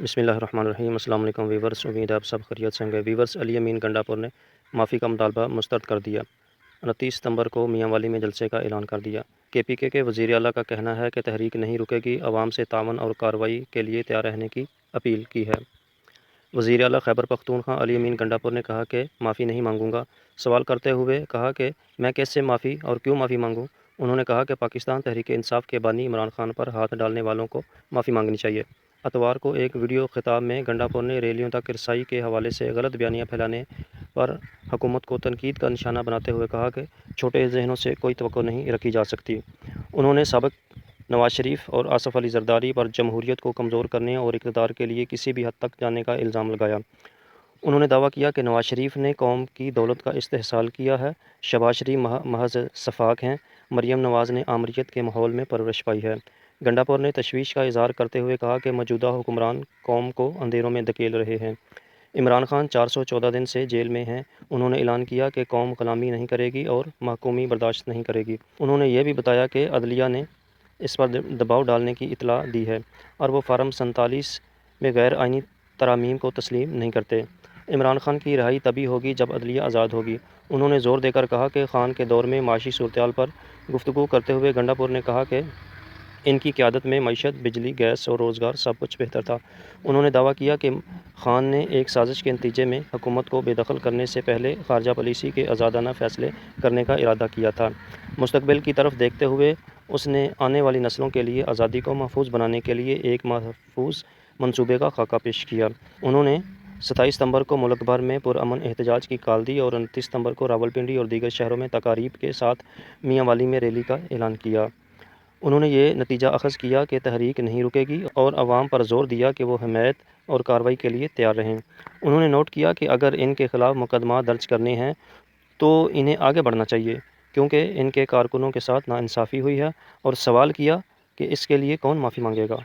بسم اللہ الرحمن الرحیم۔ السلام علیکم ویورس، امید ہے آپ سب خیریت سے ہوں گے۔ ویورس، علی امین گنڈاپور نے معافی کا مطالبہ مسترد کر دیا۔ 29 ستمبر کو میاں والی میں جلسے کا اعلان کر دیا۔ KPK کے وزیر اعلیٰ کا کہنا ہے کہ تحریک نہیں رکے گی، عوام سے تعاون اور کارروائی کے لیے تیار رہنے کی اپیل کی ہے۔ وزیر اعلیٰ خیبر پختونخوا علی امین گنڈاپور نے کہا کہ معافی نہیں مانگوں گا۔ سوال کرتے ہوئے کہا کہ میں کیسے معافی اور کیوں معافی مانگوں۔ انہوں نے کہا کہ پاکستان تحریک انصاف کے بانی عمران خان پر ہاتھ ڈالنے والوں کو معافی مانگنی چاہیے۔ اتوار کو ایک ویڈیو خطاب میں گنڈاپور نے ریلیوں تک رسائی کے حوالے سے غلط بیانیاں پھیلانے پر حکومت کو تنقید کا نشانہ بناتے ہوئے کہا کہ چھوٹے ذہنوں سے کوئی توقع نہیں رکھی جا سکتی۔ انہوں نے سابق نواز شریف اور آصف علی زرداری پر جمہوریت کو کمزور کرنے اور اقتدار کے لیے کسی بھی حد تک جانے کا الزام لگایا۔ انہوں نے دعویٰ کیا کہ نواز شریف نے قوم کی دولت کا استحصال کیا ہے، شہباز شریف محض سفاک ہیں، مریم نواز نے آمریت کے ماحول میں پرورش پائی ہے۔ گنڈاپور نے تشویش کا اظہار کرتے ہوئے کہا کہ موجودہ حکمران قوم کو اندھیروں میں دھکیل رہے ہیں۔ عمران خان 414 دن سے جیل میں ہیں۔ انہوں نے اعلان کیا کہ قوم غلامی نہیں کرے گی اور محکومی برداشت نہیں کرے گی۔ انہوں نے یہ بھی بتایا کہ عدلیہ نے اس پر دباؤ ڈالنے کی اطلاع دی ہے اور وہ فارم 47 میں غیر آئینی ترامیم کو تسلیم نہیں کرتے۔ عمران خان کی رہائی تبھی ہوگی جب عدلیہ آزاد ہوگی۔ انہوں نے زور دے کر کہا کہ خان کے دور میں معاشی صورتحال پر گفتگو کرتے ہوئے گنڈاپور نے کہا کہ ان کی قیادت میں معیشت، بجلی، گیس اور روزگار سب کچھ بہتر تھا۔ انہوں نے دعویٰ کیا کہ خان نے ایک سازش کے نتیجے میں حکومت کو بے دخل کرنے سے پہلے خارجہ پالیسی کے آزادانہ فیصلے کرنے کا ارادہ کیا تھا۔ مستقبل کی طرف دیکھتے ہوئے اس نے آنے والی نسلوں کے لیے آزادی کو محفوظ بنانے کے لیے ایک محفوظ منصوبے کا خاکہ پیش کیا۔ انہوں نے 27 ستمبر کو ملک بھر میں پرامن احتجاج کی کال دی اور 29 ستمبر کو راولپنڈی اور دیگر شہروں میں تقاریب کے ساتھ میاں والی میں ریلی کا اعلان کیا۔ انہوں نے یہ نتیجہ اخذ کیا کہ تحریک نہیں رکے گی اور عوام پر زور دیا کہ وہ حمایت اور کارروائی کے لیے تیار رہیں۔ انہوں نے نوٹ کیا کہ اگر ان کے خلاف مقدمات درج کرنے ہیں تو انہیں آگے بڑھنا چاہیے، کیونکہ ان کے کارکنوں کے ساتھ ناانصافی ہوئی ہے، اور سوال کیا کہ اس کے لیے کون معافی مانگے گا۔